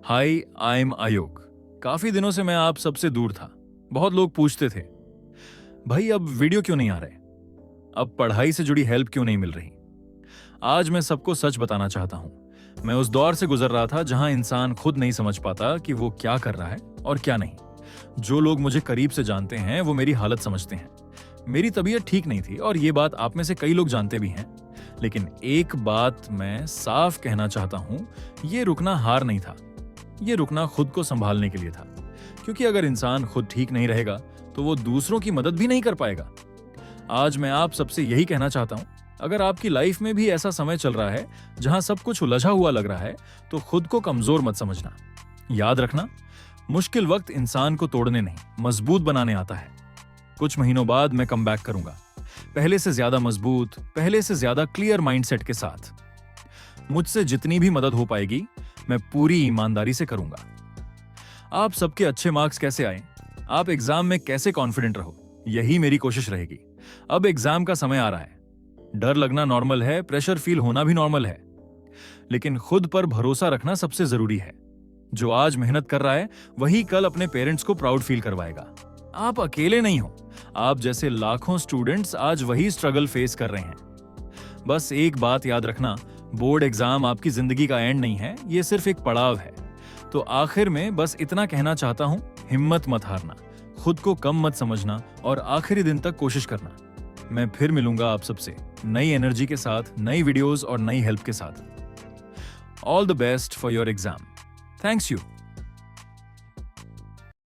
Hi, I am आयोग। काफी दिनों से मैं आप सबसे दूर था। बहुत लोग पूछते थे, भाई अब वीडियो क्यों नहीं आ रहे, अब पढ़ाई से जुड़ी हेल्प क्यों नहीं मिल रही। आज मैं सबको सच बताना चाहता हूं। मैं उस दौर से गुजर रहा था जहां इंसान खुद नहीं समझ पाता कि वो क्या कर रहा है और क्या नहीं। जो लोग मुझे करीब से जानते हैं वो मेरी हालत समझते हैं। मेरी तबीयत ठीक नहीं थी और ये बात आप में से कई लोग जानते भी हैं। लेकिन एक बात मैं साफ कहना चाहता हूं, ये रुकना हार नहीं था, ये रुकना खुद को संभालने के लिए था। क्योंकि अगर इंसान खुद ठीक नहीं रहेगा तो वो दूसरों की मदद भी नहीं कर पाएगा। आज मैं आप सबसे यही कहना चाहता हूं, अगर आपकी लाइफ में भी ऐसा समय चल रहा है जहां सब कुछ उलझा हुआ लग रहा है, तो खुद को कमजोर मत समझना। याद रखना, मुश्किल वक्त इंसान को तोड़ने नहीं, मजबूत बनाने आता है। कुछ महीनों बाद मैं कम बैक करूंगा, पहले से ज्यादा मजबूत, पहले से ज्यादा क्लियर माइंडसेट के साथ। मुझसे जितनी भी मदद हो पाएगी मैं पूरी ईमानदारी से करूंगा। आप सबके अच्छे मार्क्स कैसे आए, आप एग्जाम में कैसे कॉन्फिडेंट रहो, यही मेरी कोशिश रहेगी। अब एग्जाम का समय आ रहा है। डर लगना नॉर्मल है, प्रेशर फील होना भी नॉर्मल है, लेकिन खुद पर भरोसा रखना सबसे जरूरी है। जो आज मेहनत कर रहा है वही कल अपने पेरेंट्स को प्राउड फील करवाएगा। आप अकेले नहीं हो, आप जैसे लाखों स्टूडेंट्स आज वही स्ट्रगल फेस कर रहे हैं। बस एक बात याद रखना, बोर्ड एग्जाम आपकी जिंदगी का एंड नहीं है, ये सिर्फ एक पड़ाव है। तो आखिर में बस इतना कहना चाहता हूं, हिम्मत मत हारना, खुद को कम मत समझना और आखिरी दिन तक कोशिश करना। मैं फिर मिलूंगा आप सबसे नई एनर्जी के साथ, नई वीडियोस और नई हेल्प के साथ। All the best for your exam. Thanks you.